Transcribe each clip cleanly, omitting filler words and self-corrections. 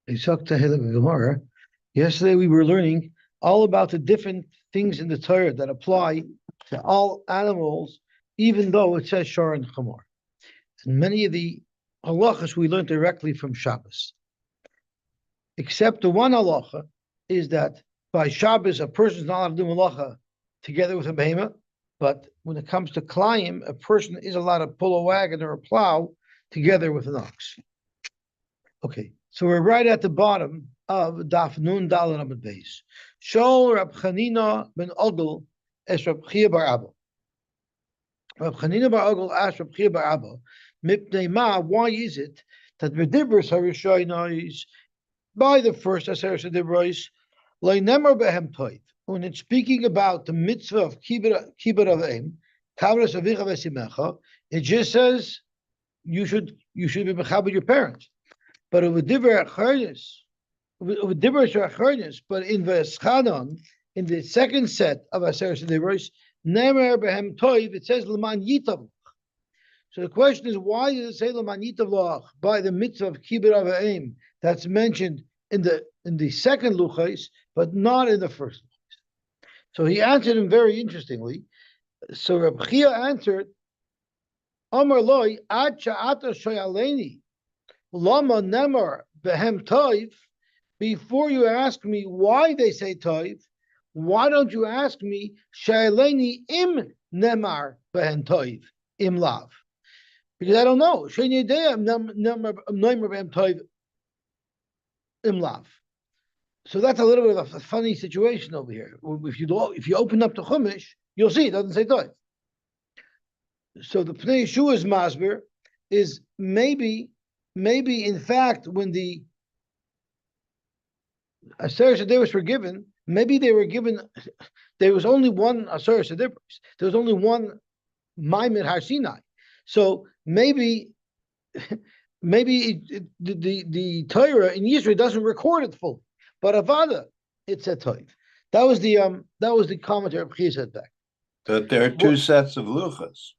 Gemara. Yesterday we were learning all about the different things in the Torah that apply to all animals, even though it says Shor and Chamor. And many of the halachas we learned directly from Shabbos. Except the one halacha is that by Shabbos a person is not allowed to do halacha together with a behemoth, but when it comes to klayim, a person is allowed to pull a wagon or a plow together with an ox. Okay, so we're right at the bottom of Daf Nun Daled Amud Beis. Shol Rab Chanina ben Ogel es Rab Chia bar Abba. Rab Chanina bar Ogel asked Rab Chia bar Abba, Mipnei Ma, why is it that B'dibros HaRishonos, by the first Aseres HaDibros, Lo Nemer Behem Toiv, when it's speaking about the mitzvah of Kibbut Avim, Kavras Avicha Vesimecha, it just says you should be mechaber your parents. But with Dibra Acharnis, but in Veschanon, in the second set of Aseres HaDibros, Nemer Behem Toiv, it says L'man Yitav. So the question is, why does it say L'man Yitav by the mitzvah of Kibbut Avim that's mentioned in the second Luchais, but not in the first Luchais? So he answered him very interestingly. So Reb Chia answered, Amar Loi, Ad Sha'ata Shoyaleni, Lama Nemar Behem Toiv. Before you ask me why they say Toiv, why don't you ask me Shoyaleni Im Nemar Behem Toiv Im Lav? Because I don't know. Sheni Yedei Nemar Behem Toiv Im Lav. So that's a little bit of a funny situation over here. If you open up the Chumash, you'll see it doesn't say Toiv. So the Pnei Yeshua's masber is maybe in fact when the Aseres HaDibros were given, maybe they were given. There was only one Aseres HaDibros. There was only one Maimed Har Sinai. So maybe the Torah in Yisrael doesn't record it fully, but Avada it said Toiv. That was the commentary of Chia said back. That there are two sets of luchas.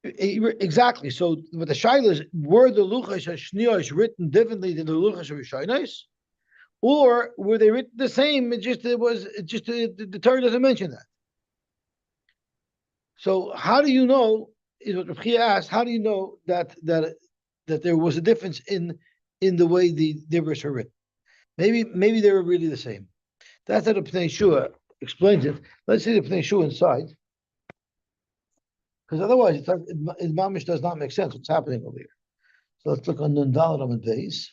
Exactly. So, what the shaila is, were the luchas hashniyos written differently than the luchas rishonos, or were they written the same? The Torah doesn't mention that. So, how do you know? Is what Rav Chia asked. How do you know that there was a difference in the way the dibros are written? Maybe they were really the same. That's how the Pnei Yeshua explains it. Let's see the Pnei Yeshua inside. Because otherwise, it mamish does not make sense what's happening over here. So let's look on Nun Daled Amud Beis.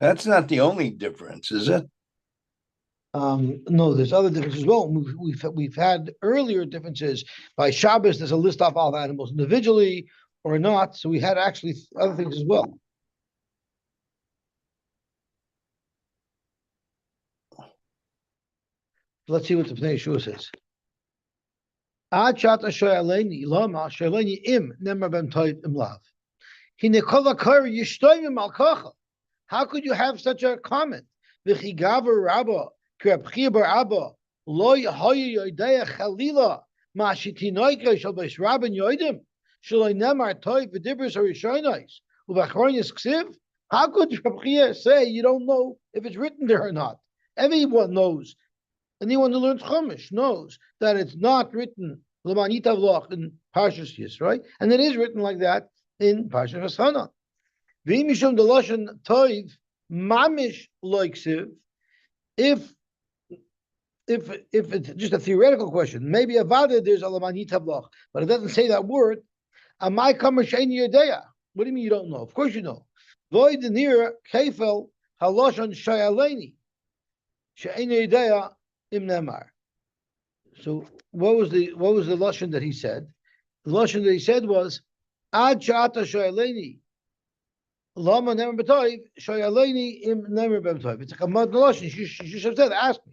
That's not the only difference, is it? No, there's other differences as well. We've had earlier differences. By Shabbos, there's a list of all the animals individually or not. So we had actually other things as well. Let's see what the Pnei Yeshua says. Ad shata shoyaleni lama shoyaleni im nemer ben toiv im lav. Hinekol hakar yishtoim al kacha. How could you have such a comment? V'chigaver rabba krab chia bar abba lo hayu yodeya chalila ma shitinoike shal beis rabban yoidim shaloi nemar toiv v'dibros harishonos uv'achronis ksiv. How could Rab Chia say you don't know if it's written there or not? Everyone knows. Anyone who learns Chumash knows that it's not written L'man Yitav Loch in Parshas Yis, right? And it is written like that in Parshas Vaschanan. V'im mishum de lashon toiv mamish loiksiv. If it's just a theoretical question, maybe Avada there's a L'man Yitav Loch, but it doesn't say that word. Amai kamer sheini yodeya. What do you mean you don't know? Of course you know. Void denir kefel halashon shayaleni sheini yodeya. Im Nemar. So what was the lashon that he said? The lashon that he said was Ad Sha'ata Shoyaleni Lama Nemer B'Toiv Shoyaleni Im Nemer B'Toiv. It's a command lashon. She should have said, ask me.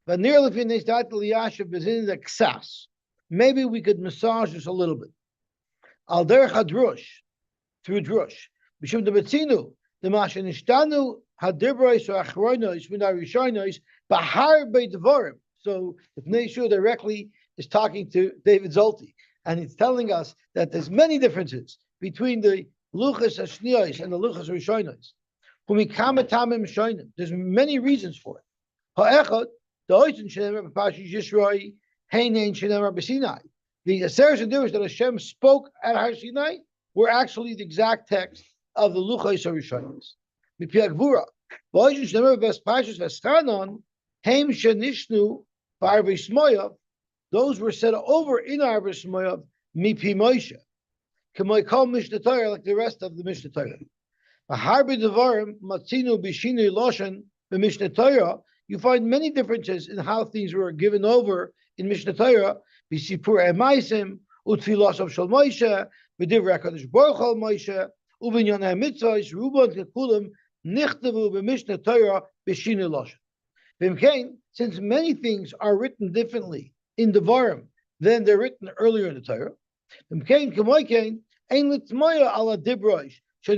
But nearly finished that liyashav is in the ksas. Maybe we could massage this a little bit. Al derech hadrush through drush. B'shem de betzinu The Mashanishtanu Hadibrais or Achronos Minarishonos Bahar Beidvarim. So the Pnei Yeshua directly is talking to David Zolti, and it's telling us that there's many differences between the Luchas Ashniyos and the Luchas Rishonos. There's many reasons for it. Ha'echad, the Oitin Shenemar B'Pashish Yisroi, Heinain Shenemar B'Sinai. The Aseret Shadiros that Hashem spoke at Har Sinai were actually the exact text of the Luchos Rishonos. Mipi Agvura, Oitin Shenemar B'Pashish V'Schanon, Heim Shenishnu B'Arvei Smoyav. Those were said over in Arvei Smoyav, Mipi Moshe. K'moi Kol Mishnah Torah, like the rest of the Mishnah Torah. You find many differences in how things were given over in Mishnah Torah. B'sipur emaisim utfilos of Shal Moshe, b'divrei Hakadosh Baruch Hu Moshe, u'binyan hamitzvos ruban kekulam nichtavu b'Mishnah Torah b'shinui lashon. V'imkein, since many things are written differently in Devarim than they're written earlier in the Torah, v'imkein k'moikein ein litmaya ala dibrosh. There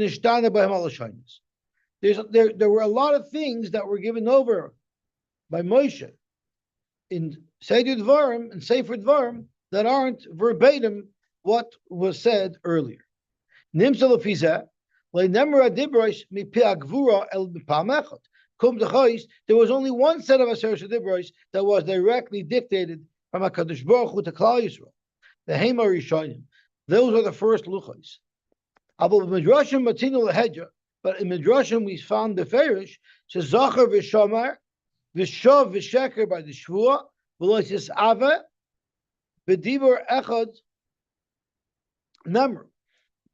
were a lot of things that were given over by Moshe in Seder Dvarim and Sefer Dvarim that aren't verbatim what was said earlier. There was only one set of Aseret Dibros that was directly dictated from HaKadosh Baruch Hu to Klal Yisrael. The Hema Rishonim. Those are the first Luchos. But in Midrashim we found the Ferish, says Zachar v'Shamar, v'Shav v'Sheker by the Shvua, v'Loisis Ava, v'Dibur Echad Namr.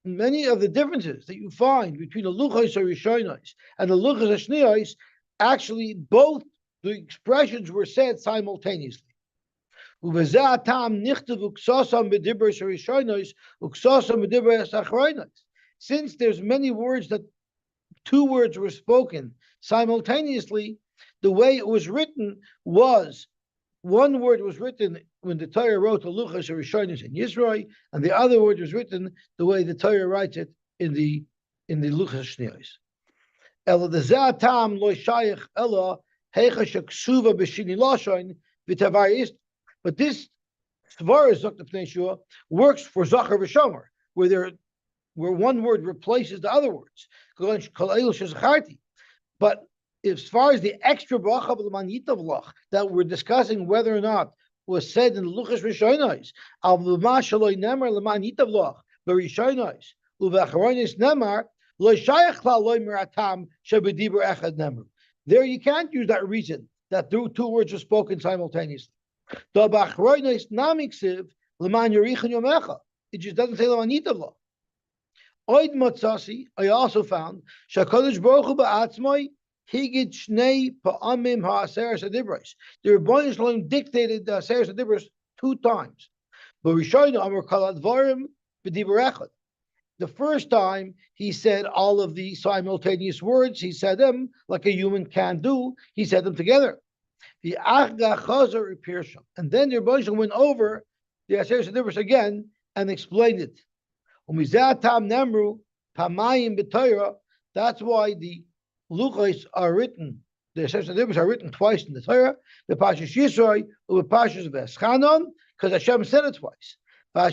Many of the differences that you find between the Luchos Rishonos and the Luchos Ashniyos, actually both the expressions were said simultaneously. Since there's many words that two words were spoken simultaneously, the way it was written was one word was written when the Torah wrote the Luchos Rishonos in Yisrael, and the other word was written the way the Torah writes it in the Luchos Shniyos. Ela the Zatam lo shayich ela heicha sheksuva b'shini lashon v'tavar ist. But this Svara Zok Pnei Yeshua works for Zachar v'Shomer, where one word replaces the other words. But as far as the extra bracha b'leman that we're discussing whether or not was said in the Luchos Rishonos, al l'ma shaloi nemar l'man yitavlach b'Rishonos u'v'acharonis nemar lo shayach la'loi miratam shebedibur echad nemar. There you can't use that reason that two words are spoken simultaneously. It just doesn't say l'man yitavlach. Oid matzasi, I also found Shakadosh Baruch Hu ba'atzmai higid shnei pa'amim ha'aseres adibros. The Rebbeinu Shalom dictated the aseres adibros 2 times. But Rishayna Amar Kol Advarim b'dibur echad. The first time he said all of the simultaneous words, he said them like a human can do. He said them together. The achga chazer repirsham, and then the Rebbeinu Shalom went over the aseres adibros again and explained it. That's why the Luchos are written, the Aseret are written twice in the Torah, the Pashas Yisroi, or the Pashas V'Eschanon, because Hashem said it twice. And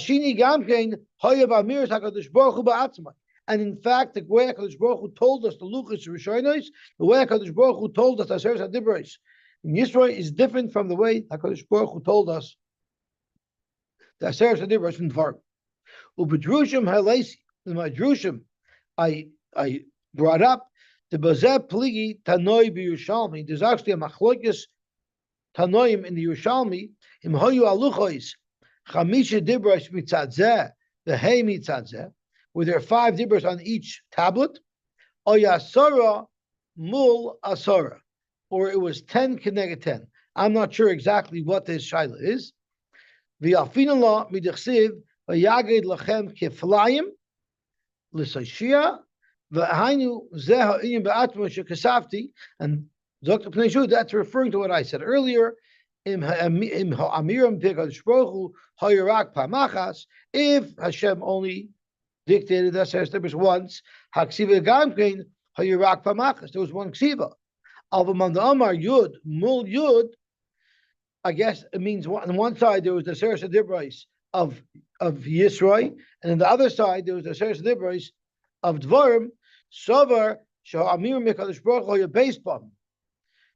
in fact, the way HaKadosh Baruch Hu told us the Luchos Rishonos, the way HaKadosh Baruch Hu told us the Aseret Adibros in Yisroi is different from the way HaKadosh Baruch Hu told us the Aseret Adibros in Dvarim. Ubedrushim halesi, in my drushim, I brought up the bazeh pligi tanoi b'Yushalmi. There's actually a machlokes tanoim in the Yushalmi. Im hoyu aluchos chamisha dibros mitzadzeh the hey mitzadzeh, where there are 5 dibros on each tablet. Oyasara mul asara, or it was 10 keneged 10. I'm not sure exactly what this shaila is. V'alfinallah midachsiv. V'yagid lachem keflayim l'sayshia v'hainu zeh ha'inyan ba'atma shekasafti, and Dr. Pnei Yeshua, that's referring to what I said earlier. Im ha'amiram b'Hakadosh Baruch Hu ha'irak pamachas, if Hashem only dictated that says there was once, haksiv gamkein Hayirak Pamachas. There was one ksiva. Alvamam the Amar Yud Mul Yud. I guess it means on one side there was the Seres Dibrais of Yisroi, and on the other side there was the Seres Dibrais of Dvarim. Sovar Sha'amir Mekadosh Baruch Hu Yabesbam.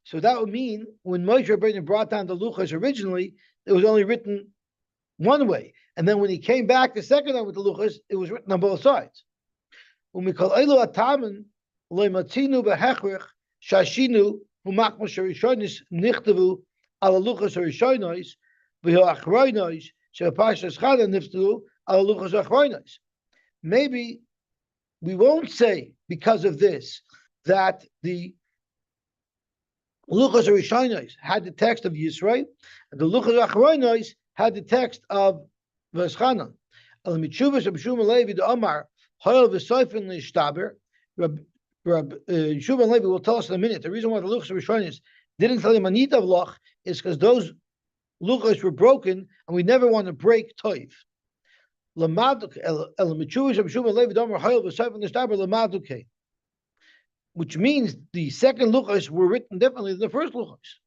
So that would mean when Moshe Rabbeinu brought down the Luchas originally, it was only written one way, and then when he came back the second time with the Luchas, it was written on both sides. When we call Elu Ataman Leimatinu Behechrich Shashinu Humakmal Sharishonis Nichtevu Ala Luchas Harishonos V'Hu Achronos Shepashas Chada Niftu Ala Luchas Achronos. Maybe we won't say because of this that the Luchas Harishonos had the text of Yisrael, and the Luchas Achronos had the text of Veschanan. Al Mitshuvas Abshum Levi the Omar Hoyel V'Soifen Lishtaber. Shuban Levi will tell us in a minute. The reason why the Luchas Harishonos didn't tell him Manit of Loch is because those Luchas were broken, and we never want to break Toiv. Which means the second Luchas were written differently than the first Luchas.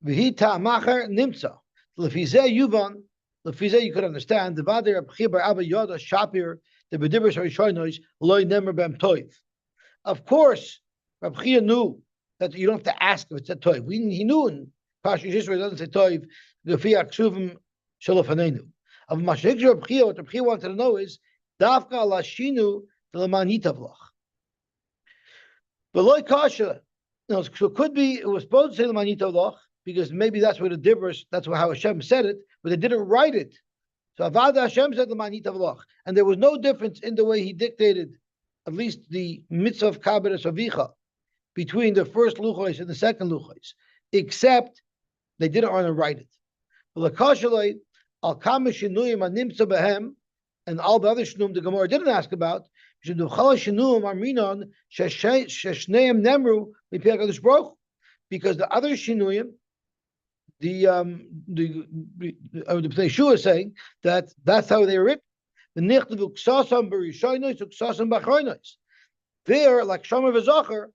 V'hita macher nimtza. Lefizeh yuvan. Lefizeh you could understand. The vader abchir bar Abba Yoda Shapir the bedibers harishonos loy nemer bem toiv. Of course, Rabchia knew that you don't have to ask if it's a toiv. He knew in Pashush Yisrael doesn't say toiv. Gefi aksuvim shalofanenu. Of Mashik Rabchia, what Rabchia wanted to know is dafka lashinu the lemanitavlach. But loy kasha. No, so it could be it was supposed to say lemanitavlach, because maybe that's where the Dibros, that's how Hashem said it, but they didn't write it. So Avada Hashem said L'manitavlach, and there was no difference in the way he dictated, at least the mitzvah of Kabbalah Savicha, between the first Luchos and the second Luchos, except they didn't want to write it. L'kashalei al kama shinuyim animtza behem, and all the other shinuyim the Gemara didn't ask about. Shinuyim arminon sheshneim nemru mipei HaKadosh Baruch Hu, because the other shinuyim. The Yeshua is saying that that's how they were written. The nichtavu ksasam b'rishonos uksasam b'achronos. There, like Shomer v'Zocher,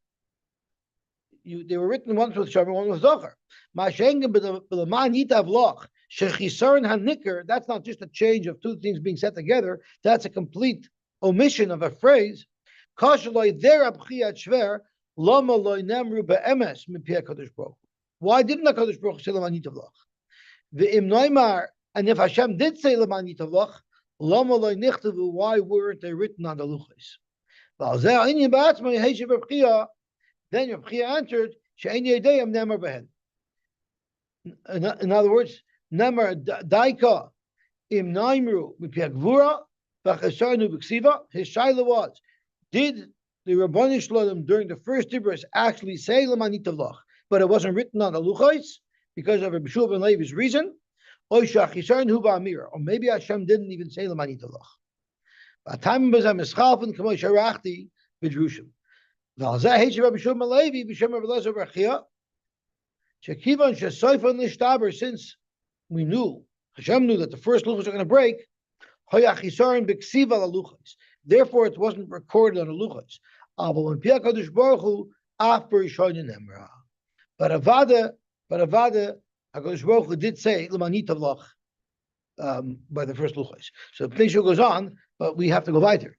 they were written once with Shomer, one with Zocher. Ma'ashengen b'leman yitav loch shechisaron hanikar. That's not just a change of two things being set together. That's a complete omission of a phrase. Kashaloi there abchiyat shver lama loy nemru be'emes mipei HaKadosh Baruch Hu. Why didn't HaKadosh Baruch Hu say L'manitavlach? V'im noimar, and if Hashem did say L'manitavlach, lama loy nichtavu, why weren't they written on the Luchos? Then Rabchia answered, She'en yedeyam nemar behen. In other words, nemar daika im naimru mipei gvura v'chesarnu b'ksiva. His shaila was, did the Rabbanu Shalom during the first Dibros actually say L'manitavlach? But it wasn't written on the Luchos because of Rabbi Shua ben Levi's reason. Or maybe Hashem didn't even say L'manitavlach. Since we knew, Hashem knew that the first Luchos are going to break, therefore it wasn't recorded on the Luchos. But Avada, HaKadosh Baruch Hu did say L'manitavlach by the first Luchos. So the Pnei goes on, but we have to go weiter.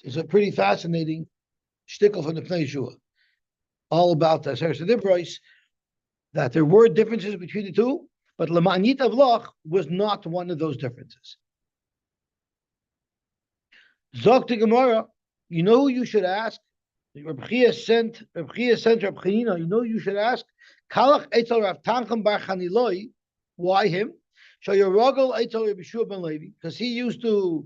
It's a pretty fascinating shtickle from the Pnei Yeshua, all about the Seres Dibros, that there were differences between the two, but L'manitavlach was not one of those differences. Zok to Gemara, you know who you should ask? Rabchia sent Rab Chanina. You know you should ask. Kalach etzel Rav Tanchem bar Chaniloi. Why him? Shayarogel etzel Rabbi Shua ben Levi, because he used to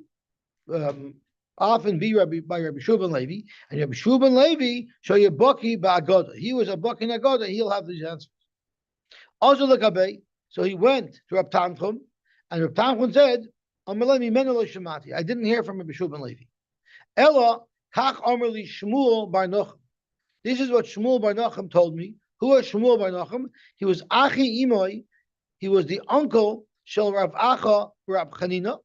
often be by Rabbi Shua ben Levi, and Rabbi Shua ben Levi Shayabaki ba'agoda. He was a buck in Agoda. He'll have these answers. Also lekabe. So he went to Rab Tanchem, and Rab Tanchem said, "Amalei mimenu lo shemati." I didn't hear from Rabbi Shua ben Levi. Ella. Kach Amrli Shmuel bar Nochem. This is what Shmuel bar Nochem told me. Who was Shmuel bar Nochem? He was Achi Imoy. He was the uncle Shel Rav Acha Rav Chanina.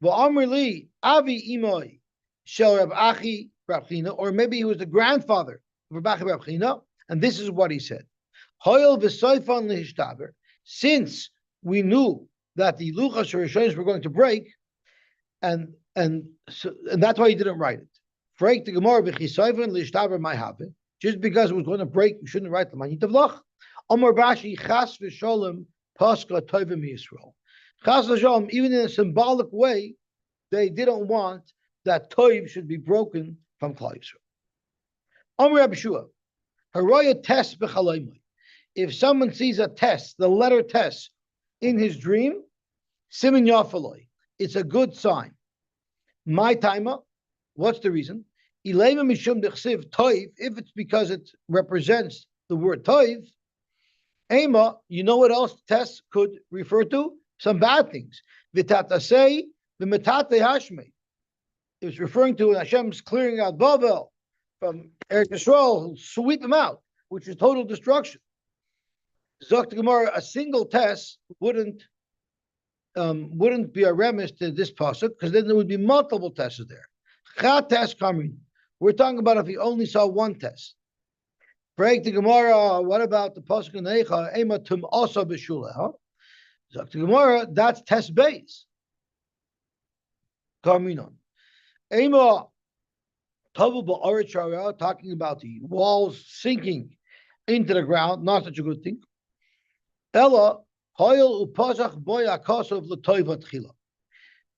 V'Amrli Avi Imoy Shel Rab Achi Rab China, or maybe he was the grandfather of Rab Achi Rab China, and this is what he said. Hoyel v'soifan lehishtaber. Since we knew that the luchas or rishonos were going to break, and that's why he didn't write it. Break the Gemara v'chisoifan lehishtaber may happen. Just because it was going to break, we shouldn't write the manit of lach. Amar Bashi chas v'sholem paska tovim Yisrael. Chas v'sholem, even in a symbolic way, they didn't want that toiv should be broken from Klal Yisrael. Amar Rabbi Shua, haraya tes b'chaloymai. If someone sees a test, the letter test, in his dream, simin yafaloi, it's a good sign. My timer, what's the reason? Ilema mishum dechsiv toiv, if it's because it represents the word toiv, ema, you know what else test could refer to? Some bad things. V'tatasei v'metate hashmei. It's referring to Hashem's clearing out Bava from Eretz Yisrael, who'll sweep them out, which is total destruction. Zok the Gemara, a single test wouldn't be a remiss to this pasuk, because then there would be multiple tests there. Chat test coming. We're talking about if he only saw one test. Break the Gemara. What about the pasuk in Eicha? Ema tum also b'shula. Zok the Gemara. That's test base. Kaminon. Ema tavu ba'aretz shara, talking about the walls sinking into the ground. Not such a good thing. Ella hoyel upasach boya kosov l'toiva tchila.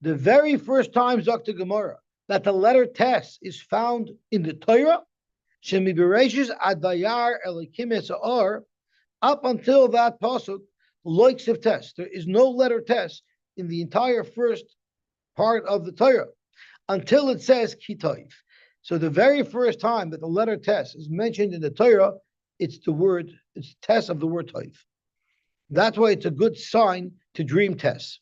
The very first time, Dr. Gemara, that the letter tes is found in the Torah, shemi bereishis ad vayar elikim esa'ar, up until that pasuk, loiks of tes. There is no letter tes in the entire first part of the Torah until it says kitoiv. So the very first time that the letter tes is mentioned in the Torah, it's tes of the word toiv. That's why it's a good sign to dream tes.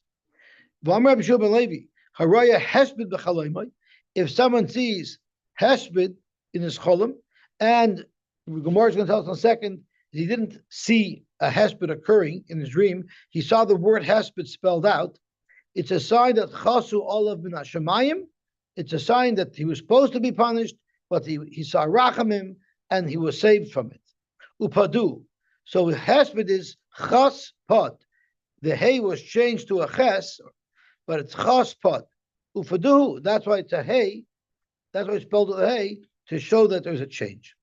If someone sees hesped in his cholim, and Gemara is going to tell us in a second, he didn't see a hesped occurring in his dream, he saw the word hesped spelled out, it's a sign that chasu olav bin hashemayim, it's a sign that he was supposed to be punished, but he saw rachamim, and he was saved from it. Upadu. So hesped is chas pot. The hay was changed to a ches, but it's chas pot. Ufadu, that's why it's a hay. That's why it's spelled with a hay, to show that there's a change.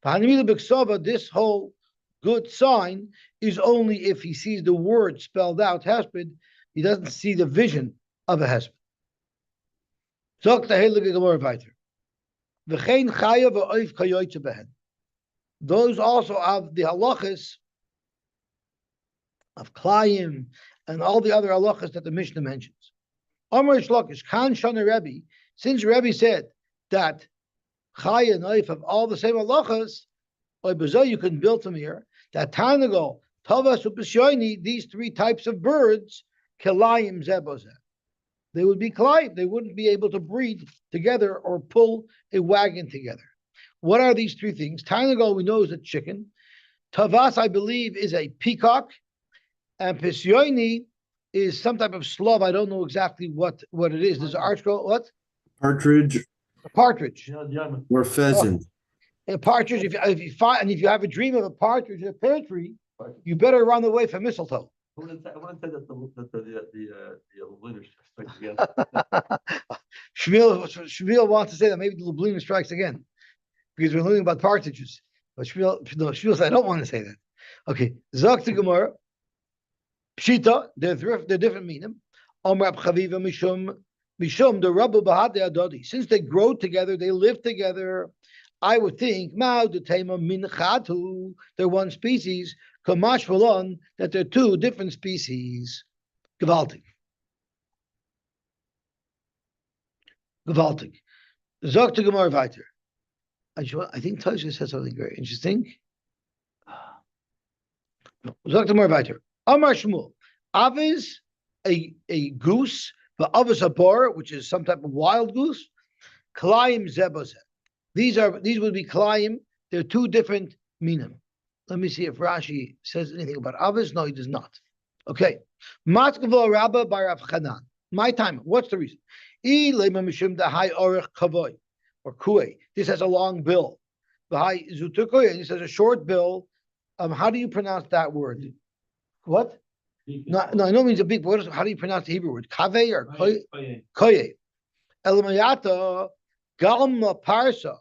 This whole good sign is only if he sees the word spelled out, hesped, he doesn't see the vision of a hesped. Those also have the halachas of Klayim and all the other halachas that the Mishnah mentions. Amar Shlokish, Khan Shana Rebbe, since Rebbe said that Chaya and Oif have all the same halachas, you can build from here, that Tanago, Tavas Upashoini, these three types of birds, Kelayim Zebozeh. They would be Klayim, they wouldn't be able to breed together or pull a wagon together. What are these three things? Tanago, we know, is a chicken. Tavas, I believe, is a peacock. And Pisyoini is some type of slov. I don't know exactly what it is. There's an article, what? Partridge. A partridge. Or pheasant. A partridge, if you have a dream of a partridge in a pear tree, you better run away from mistletoe. I want to say that the Lubliner strikes again. Shmuel wants to say that maybe the Lubliner strikes again, because we're learning about partridges. But Shmuel said, I don't want to say that. Okay, Zok to Gemara. Pshita, they're different meaning. Amrab Chaviva Mishum, the Rabbu Bahad Adodi. Since they grow together, they live together. I would think, Mao the Tema Min Chatu, they're one species. Kamash Valon, that they're two different species. Gewaltig. Zok to Gemara weiter. I think Tosha said something very interesting. Zok to Gemara weiter. Amar Shmuel, Av is a goose, but Av is a bar, which is some type of wild goose. Klayim Zebozeh. These would be Klayim. They're two different minim. Let me see if Rashi says anything about Avis. No, he does not. Okay. Matkavo Rabba by Rav Chanan. My time. What's the reason? Or kuei. This has a long bill. And this has a short bill. How do you pronounce that word? What? No, I know it means a big. But how do you pronounce the Hebrew word? Kave or koye? Elamayata galma parsa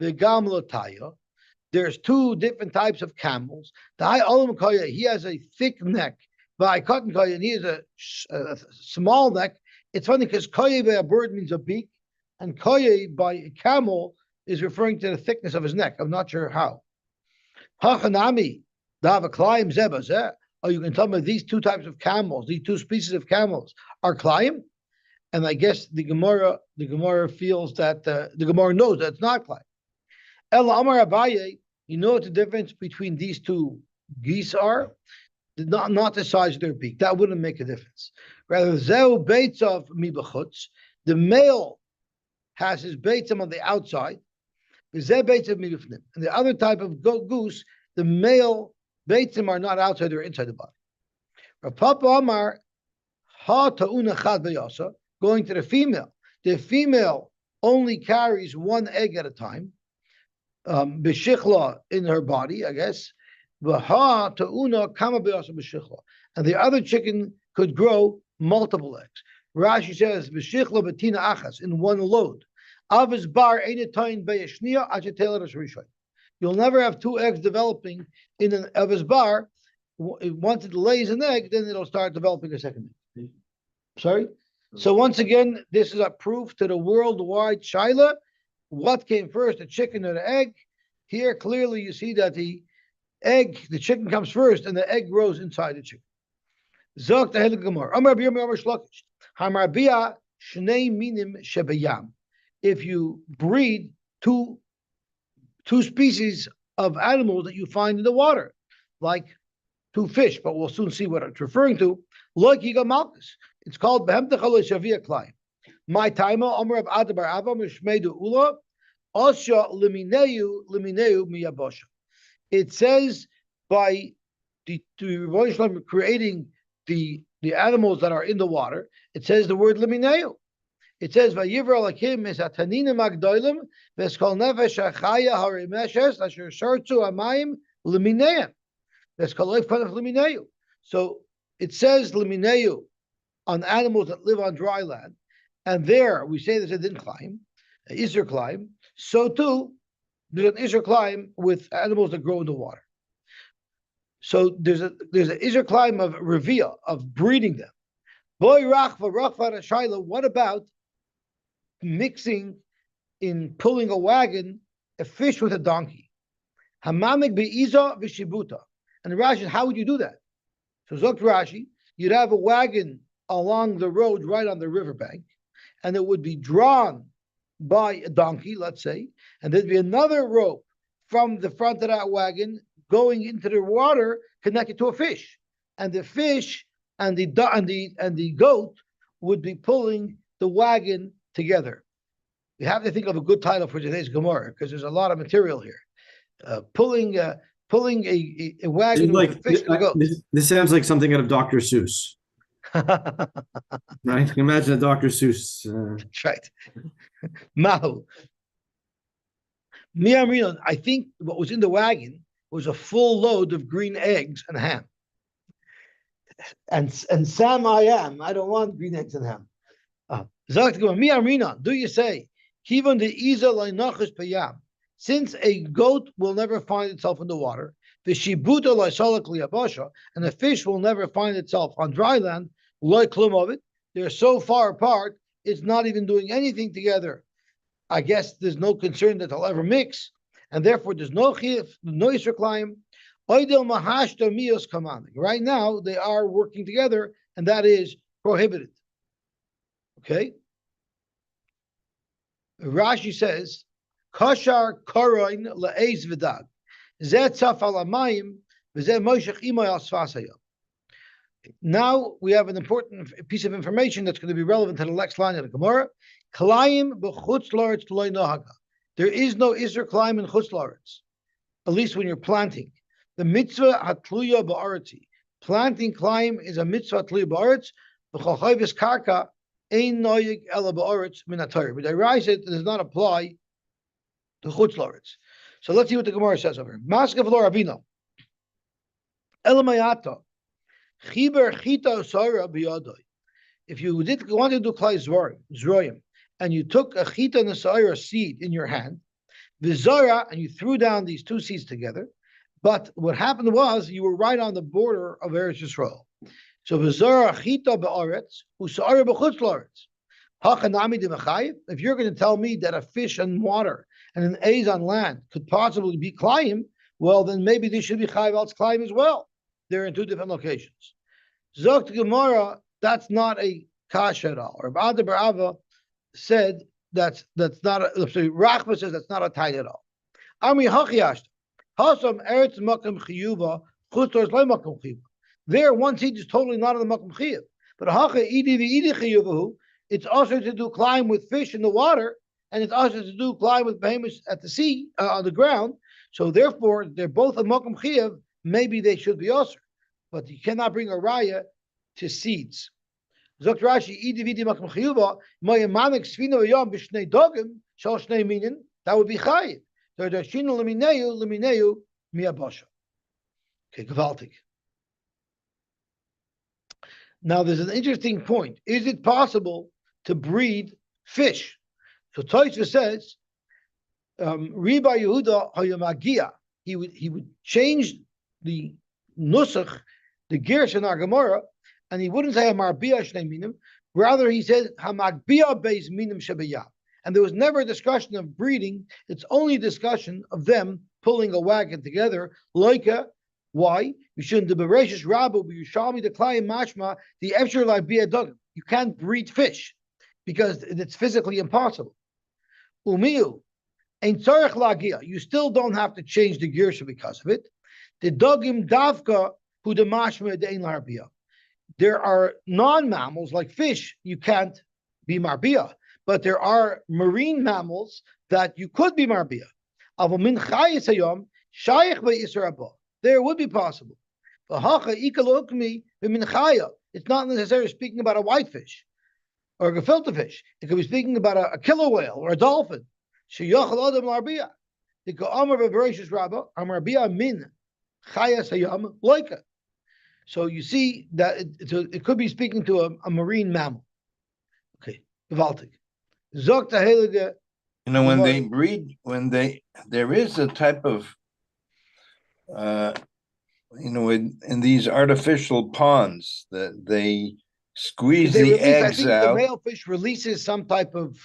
vegamla taya. There's two different types of camels. The high olam koye, he has a thick neck. By cotton koye, and he has a small neck. It's funny because koye by a bird means a beak, and koye by a camel is referring to the thickness of his neck. I'm not sure how. Hachanami dava klaim zebazeh. Oh, you can tell me these two types of camels, these two species of camels, are klaim, and I guess the Gemara feels that the Gemara knows that it's not klaim. Ella Amar Abaye, you know what the difference between these two geese are? Not the size of their beak. That wouldn't make a difference. Rather, zeu beitzov mibachutz. The male has his beitzim on the outside. Zeh beitzov mibifnim. And the other type of goose, the male beitzim are not outside; they're inside the body. Rav Papa Amar ha ta'una chad b'yasa. Going to the female. The female only carries one egg at a time. B'shichla in her body, I guess. And the other chicken could grow multiple eggs. Rashi says, "B'shichla b'tina achas," in one load. Avos bar einetayin beyeshnia achetelaras rishon. You'll never have two eggs developing in an avos bar. Once it lays an egg, then it'll start developing a second egg. Sorry. So once again, this is a proof to the worldwide shaila. What came first, the chicken or the egg? Here, clearly, you see that the chicken comes first, and the egg grows inside the chicken. Zok the Helig Gemara. Amar Biyam Amar Shlokish. Hamar Bia Shnei Minim Shebeyam. If you breed two species of animals that you find in the water, like two fish, but we'll soon see what it's referring to. Like Yiga Malchus. It's called Behemtech Alo Shavia Klai. My timer, Amar of Adabar Ava Mishmedu Ula, Osha Limineu Miyabosha. It says by the creating the animals that are in the water, it says the word Limineu. It says Vayivra Lakim is Ataninim Agdoilim, Veskol Nefesh Achaya Harimeshes, Asher Shartzu Amayim Limineu. Veskol Leif Limineu. So it says Limineu on animals that live on dry land. And there we say there's a din climb, an Isser climb. So too, there's an Isser climb with animals that grow in the water. So there's an Isser climb of reveal, of breeding them. Boy rachva shaila. What about mixing in pulling a wagon a fish with a donkey? Hamamik be'iza v'shibuta. And Rashi, how would you do that? So Zok Rashi, you'd have a wagon along the road right on the riverbank, and it would be drawn by a donkey, let's say, and there'd be another rope from the front of that wagon going into the water connected to a fish, and the fish and the goat would be pulling the wagon together. You have to think of a good title for today's Gemara because there's a lot of material here. Pulling a wagon with a fish and a goat. This sounds like something out of Dr. Seuss. Right? You can imagine a Dr. Seuss. That's right. Mahu. Miyamrinon, I think what was in the wagon was a full load of green eggs and ham. And Sam I am. I don't want green eggs and ham. Miyamrinon, do you say, Kivon de Iza Lainachus Payam? Since a goat will never find itself in the water, the Shibuta Laisalak Liabasha, and the fish will never find itself on dry land, like klum of it, they're so far apart, it's not even doing anything together. I guess there's no concern that they'll ever mix, and therefore there's no chiyuv, no yisur climb. Right now, they are working together, and that is prohibited. Okay? Rashi says, Kashar koroin la'ez v'dag. Zeh tzaf al amayim, v'zeh moshech imay al sfasayam. Now we have an important piece of information that's going to be relevant to the next line of the Gemara. Klayim b'chutz la'aretz loy nohaga. There is no Isser climb in chutz la'aretz, at least when you're planting. The mitzvah hatluya ba'aretzi. Planting climb is a mitzvah hatluya ba'aretz. B'chol chayvis karka Ein noyig ela ba'aretz min ha-Torah. But it does not apply to chutz la'aretz. So let's see what the Gemara says over here. Maskav lo Ravina. Elamayata. Chiber chita sara biyadai. If you wanted to do klai zroyim, and you took a chita and a sara seed in your hand, v'zara, and you threw down these two seeds together, but what happened was you were right on the border of Eretz Yisrael. So v'zara chita be'aretz, u'sara b'chutz la'aretz. Hachanami de. If you're going to tell me that a fish on water and an aiz on land could possibly be klayim, well, then maybe they should be chayiv al klayim as well. They're in two different locations. Zokt Gemara, that's not a kasha at all. Or Bava said that's not. Rachma says that's not a tie at all. Ami hachiyashta. Hasam eretz makam chiyuva chutzor loy makam chiyuva. There, one seed is totally not on the makam chiyuv. But hacha idi v'idi chiyuvahu. It's also to do climb with fish in the water, and it's also to do climb with behemoths at the sea, on the ground. So therefore, they're both a makam chiyuv. Maybe they should be also, but you cannot bring a raya to seeds. Zokt Rashi, idi v'idi makam chiyuva. Moyemanik svino yom b'shnei dogim shal shnei minin. That would be chayiv. Okay, gewaltig. Now there's an interesting point. Is it possible to breed fish? So Tosfos says, Riba Yehuda hayamagia. He would change the nusach, the gersh in our Gemara, and he wouldn't say hamarbia shnei minim. Rather, he said hamagbia beis minim shebayah. And there was never a discussion of breeding. It's only a discussion of them pulling a wagon together. Loika, why? You shouldn't the Bereshis Rabu, but you shall me the Klayim Mashma, the Efshir like be a dog. You can't breed fish because it's physically impossible. Umiu, ain't tzarech lagia. You still don't have to change the girsha because of it. The dogim davka who the mashma dein larbia. There are non-mammals like fish. You can't be marbia. But there are marine mammals that you could be marbia. There would be possible. It's not necessarily speaking about a whitefish or a gefilte fish. It could be speaking about a killer whale or a dolphin. So you see that it could be speaking to a marine mammal. Okay, gewaltig. When they breed, there is a type of, in these artificial ponds that they squeeze the eggs out. The male fish releases some type of,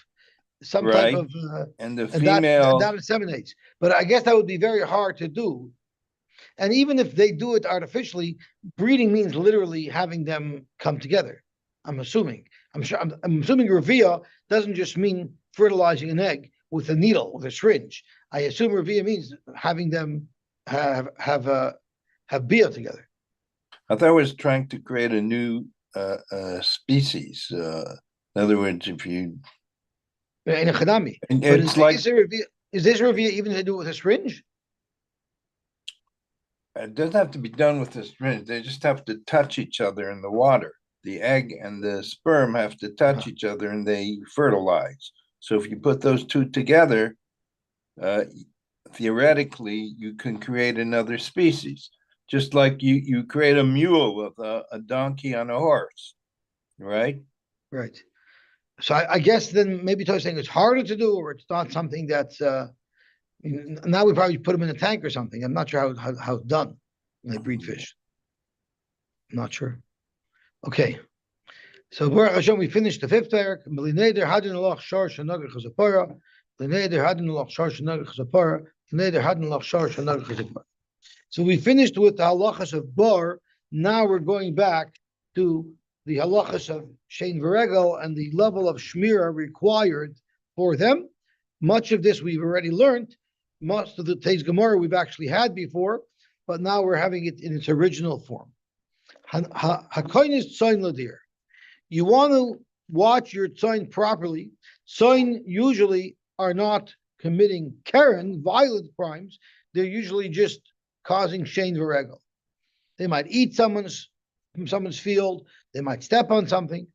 and the female that inseminates. But I guess that would be very hard to do. And even if they do it artificially, breeding means literally having them come together. I'm assuming. I'm assuming Revia doesn't just mean fertilizing an egg with a needle, with a syringe. I assume Revia means having them have bia together. I thought I was trying to create a new species. In other words, if you in a chadami, it's like is this Revia even to do with a syringe? It doesn't have to be done with a syringe. They just have to touch each other in the water. The egg and the sperm have to touch each other and they fertilize. So if you put those two together, theoretically, you can create another species. Just like you create a mule with a donkey on a horse, right? Right. So I guess then maybe To's saying it's harder to do, or it's not something that's, now we probably put them in a tank or something. I'm not sure how it's done when they breed fish. I'm not sure. Okay, so Baruch Hashem, we finished the fifth parak. So we finished with the halachas of bar. Now we're going back to the halachas of shein v'regel and the level of shmira required for them. Much of this we've already learned. Most of the Teis Gemara we've actually had before, but now we're having it in its original form. You want to watch your tzayin properly. Tzayin usually are not committing keren, violent crimes. They're usually just causing shein v'regel. They might eat from someone's field. They might step on something.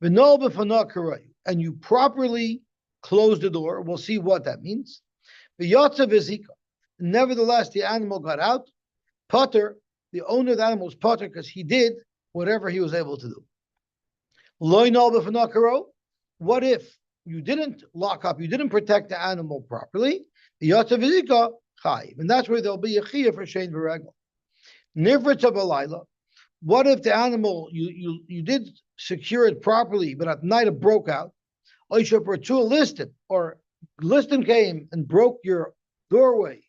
V'nol b'fanah karayu, and you properly close the door. We'll see what that means. V'yotza v'zika. Nevertheless, the animal got out. Potter, the owner of the animal was potter because he did whatever he was able to do. Loy nol b'fanah karayu. What if you didn't lock up, you didn't protect the animal properly? V'yotza v'zika chayiv, and that's where there'll be a chiyah for shein v'regel. Nivritz of a laila. What if the animal you did secure it properly, but at night it broke out? Or listim came and broke your doorway,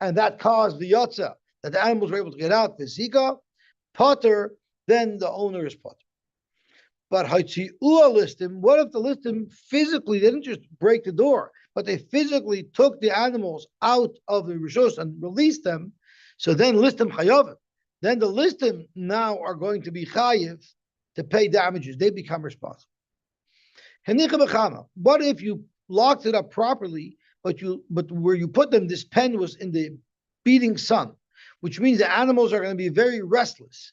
and that caused the yotza that the animals were able to get out. The zika potter, then the owner is potter. But listim, what if the listim physically didn't just break the door, but they physically took the animals out of the rishos and released them? So then listim chayavim. Then the listim now are going to be chayiv to pay damages. They become responsible. What if you locked it up properly, but where you put them, this pen was in the beating sun, which means the animals are going to be very restless,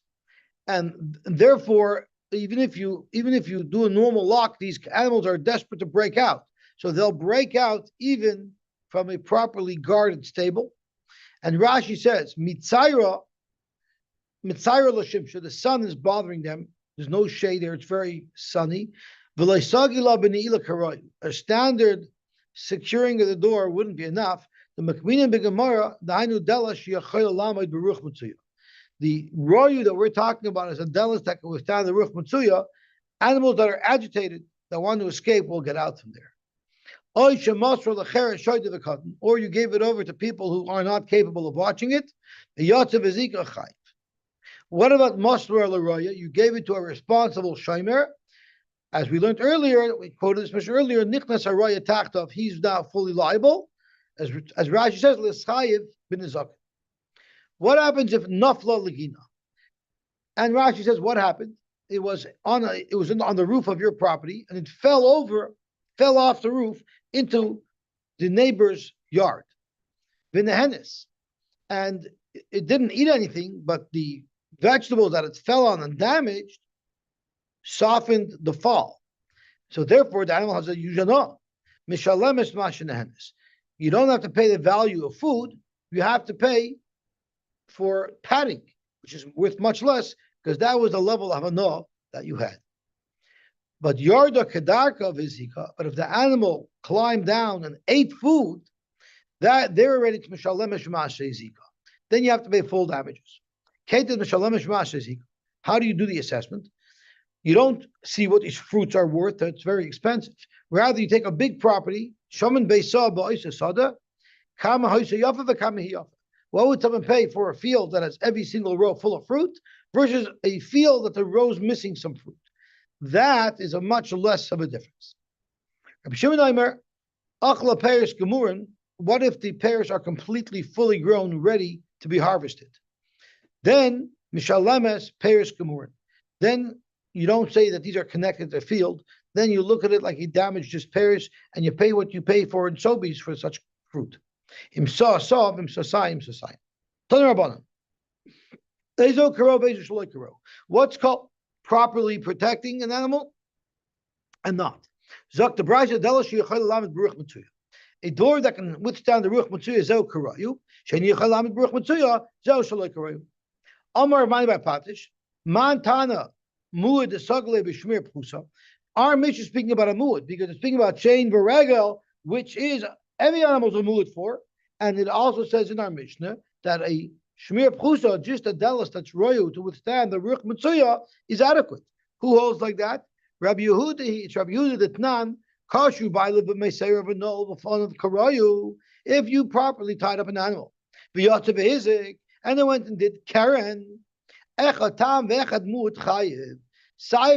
and therefore, even if you do a normal lock, these animals are desperate to break out, so they'll break out even from a properly guarded stable. And Rashi says, Mitzaira l'shimsha, the sun is bothering them. There's no shade there. It's very sunny. A standard securing of the door wouldn't be enough. The royu that we're talking about is a delas that can withstand the ruch matsuya. Animals that are agitated, that want to escape, will get out from there. Or you gave it over to people who are not capable of watching it. What about Masra L'Roya? You gave it to a responsible Shomer. As we learned earlier, we quoted this mission earlier, Nichnas Haraya Tachtov, he's now fully liable. As Rashi says, L'Schayev bin Nizak. What happens if Nafla Legina? And Rashi says, what happened? It was on the roof of your property, and it fell off the roof into the neighbor's yard. V'nehenes. And it didn't eat anything, but the vegetables that it fell on and damaged softened the fall. So therefore, the animal has a yujana. Mishalemes mashenehenes. You don't have to pay the value of food. You have to pay for padding, which is worth much less, because that was the level of hana that you had. But yarda kedarka vizika. But if the animal climbed down and ate food, that they're already to mishalemes zika. Then you have to pay full damages. How do you do the assessment? You don't see what these fruits are worth. That's very expensive. Rather, you take a big property. What would someone pay for a field that has every single row full of fruit versus a field that the row is missing some fruit? That is a much less of a difference. What if the pears are completely fully grown, ready to be harvested? Then Mishalemes pears gemurin. Then you don't say that these are connected to the field. Then you look at it like he damaged his pears, and you pay what you pay for in Sobeys for such fruit. What's called properly protecting an animal and not. A door that can withstand the ruach matzuya zeu karayu. Sheni yachal lamed ruach matzuya zeu shaloi karayu. Amar mani by Patish. Montana muad sagle b'shmir prusa. Our mission is speaking about a muad because it's speaking about chain v'regel, which is every animal's a muad for, and it also says in our Mishnah that a shmir prusa, just a delis that's royu to withstand the ruach matzuya, is adequate. Who holds like that? Rabbi Yehuda. It's Rabbi Yehuda that nan. If you properly tied up an animal, and they went and did Karen, Saif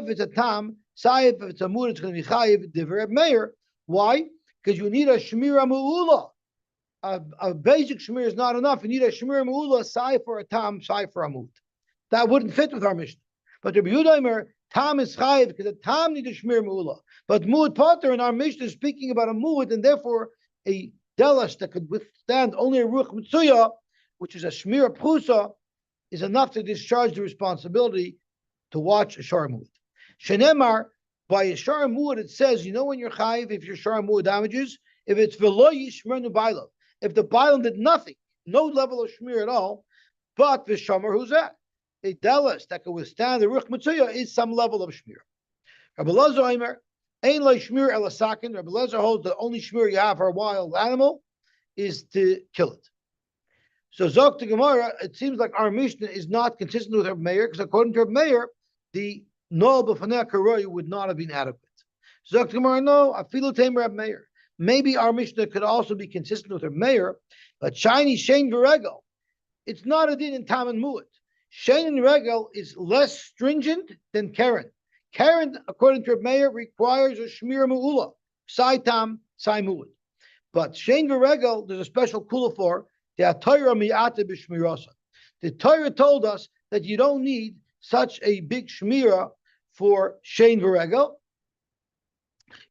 it's a tam, Saif if it's a mud, it's going to be chayiv, divrei meir. Why? Because you need a shmira mu'ula. A basic shmir is not enough. You need a shmira mu'ula, Saif for a tam, Saif for a mud. That wouldn't fit with our Mishnah. But Rabbi Yehuda tam is chayiv because the tam needs a shmir mu'ula. But mu'ud potter in our Mishnah is speaking about a mu'ud, and therefore a delash that could withstand only a ruach mitzuya, which is a shmir prusa, is enough to discharge the responsibility to watch a shar mu'ud. Shenemar by a shar muad, it says, when you're chayiv, if your shar muad damages, if it's v'lo yishmernu bailo, if the bailo did nothing, no level of shmir at all, but v'shamar who's that? A delis that can withstand the ruch mitzuyah is some level of shmir. Rabbi Lezer Omer, ein lo shmir elasakin. Rabbi Lezer holds the only shmir you have for a wild animal is to kill it. So Zok to Gemara, it seems like our Mishnah is not consistent with Rabbi Meir, because according to Rabbi Meir, the Noel B'fanei Karoy would not have been adequate. Zok to Gemara, no, Afilu Tamer Rabbi Meir. Maybe our Mishnah could also be consistent with Rabbi Meir, but shiny Shein V'regel, it's not a din in Tam and Mu'at. Shein and Regel is less stringent than Karen. Karen, according to Rabbi Meir, requires a Shmir Mu'ula, Sai Tam, Sai Mu'at. But Shein V'regel, there's a special kula for, the Torah told us that you don't need such a big shmira for shein v'regel.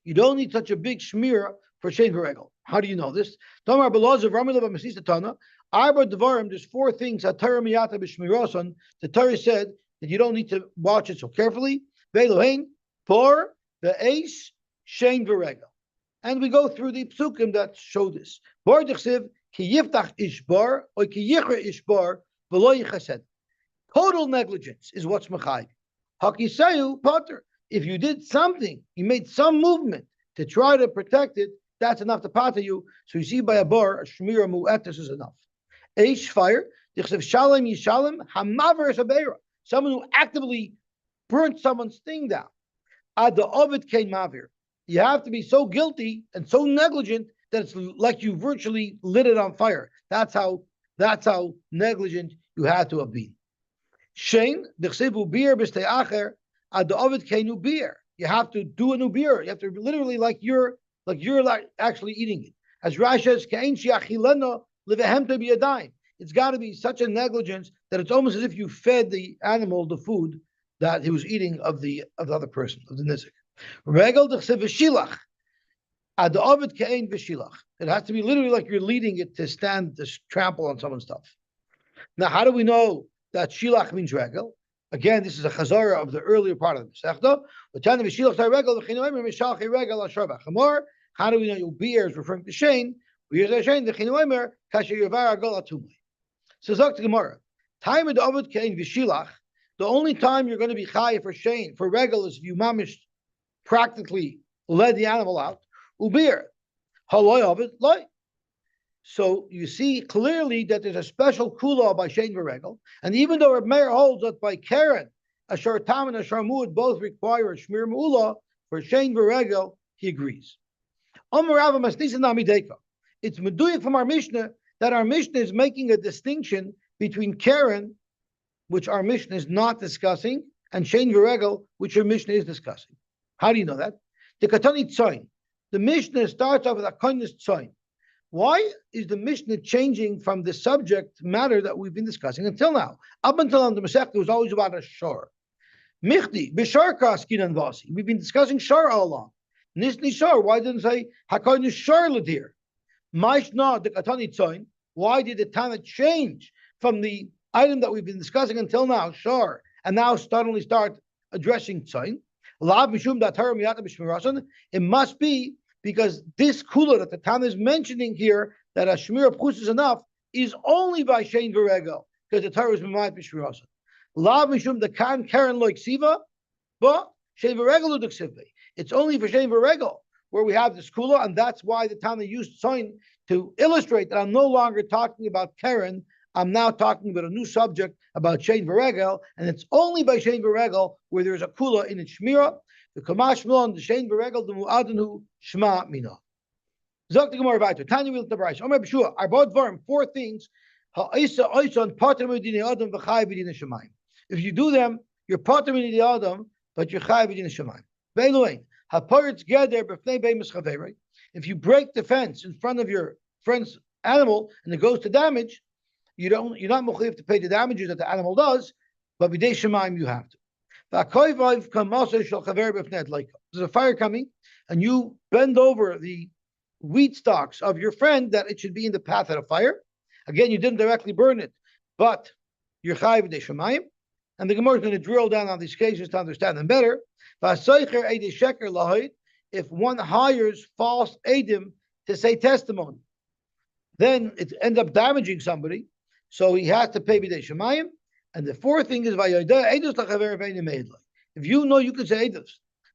You don't need such a big shmira for shein v'regel. How do you know this? There's 4 things that Torah miyata b'shmirosan. The Torah said that you don't need to watch it so carefully. Ve'elohein, por, ve'esh, shein v'regel. And we go through the psukim that show this. Bar d'chsiv, ki yiftach ishbar, or ki yichra ishbar, v'lo yichased. Total negligence is what's mechayv. Hakisayu potter. If you did something, you made some movement to try to protect it, that's enough to pater you. So you see by a bar, a shmira mu'etis is enough. Eish, fire. D'chsiv shalem yishalem, hamaver sabeira. Someone who actively burnt someone's thing down. Ad the ovid kein mavir. You have to be so guilty and so negligent that it's like you virtually lit it on fire. That's how negligent you had to have been. Shein, d'chsivu beer b'stei acher, ad the ovid keinu beer. You have to do a new beer. You have to literally like you're actually eating it. As Rashi says, kein shiachileno livehemto biyadayim. It's got to be such a negligence that it's almost as if you fed the animal the food that he was eating of the other person, of the nizik. Regel d'chsev v'shilach, ad ovid kein v'shilach. It has to be literally like you're leading it to stand to trample on someone's stuff. Now, how do we know that shilach means regel? Again, this is a chazara of the earlier part of the Masechta. How do we know your beer is referring to Shein? So Zok to Gemara. Time of the ovid kein v'shilach. The only time you're going to be chayiv for Shein, for regel, is if you mamish practically led the animal out. Ubir. Haloi of it, loy. So you see clearly that there's a special kula by Shein v'regel. And even though Reb Meir holds that by Karen, Ashar Tam and Ashar Muad both require a Shmir Mu'ula, for Shein v'regel, he agrees. It's meduyik from our Mishnah that our Mishnah is making a distinction between Karen, which our Mishnah is not discussing, and Shein v'regel, which our Mishnah is discussing. How do you know that? The Katani Tzoin. The Mishnah starts off with a kindness Tzoin. Why is the Mishnah changing from the subject matter that we've been discussing until now? Up until now, the Masechta was always about a shor. Michti, b'shar kaskin and vasi. We've been discussing shor all along. Nisni shor, why didn't it say hakoinish shor ladir? Maishna, the Katani Tzoin. Why did the Tana change from the item that we've been discussing until now, shor, and now suddenly start addressing Tzoin? It must be because this kula that the Tana is mentioning here, that a shmir pchus is enough, is only by Shein v'regel, because the Torah is b'mayit b'shmirasan. Lav mishum the kan karen loik siva, but Shein v'regel u'duksive. It's only for Shein v'regel where we have this kula, and that's why the Tana used Tzoin to illustrate that I'm no longer talking about Karen. I'm now talking about a new subject about Shein v'regel, and it's only by Shein v'regel where there's a kula in its shmira. The kamash milon the Shein v'regel the mu'adanu shma mina. Zok the Gemara weiter. Tanya will tabrayis. Omer b'shua. Arbod dvarim. 4 things. Ha'isa oison pater medina adam v'chay v'dina shemayim. If you do them, you're pater medina adam, but you're chay v'dina shemayim. Ve'eloin ha'paritz geder b'fnei beimus chaverei. If you break the fence in front of your friend's animal and it goes to damage, you're not mechuyev to pay the damages that the animal does, but b'dei shemayim you have to. There's a fire coming, and you bend over the wheat stalks of your friend that it should be in the path of the fire. Again, you didn't directly burn it, but you're chayiv b'dei shemayim. And the Gemara is going to drill down on these cases to understand them better. If one hires false edim to say testimony, then it ends up damaging somebody, so he has to pay b'dei shemayim. And the fourth thing is if you know you can say edus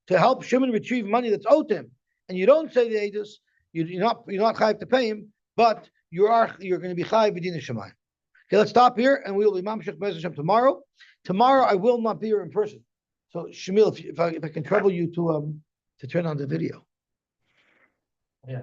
to help Shimon retrieve money that's owed to him, and you don't say the edus, you're not chayiv to pay him, but you're going to be chayiv b'din shemayim. Okay, let's stop here, and we will be mamshech Be'ez Hashem tomorrow. Tomorrow I will not be here in person. So Shamil, if I can trouble you to turn on the video. Yeah.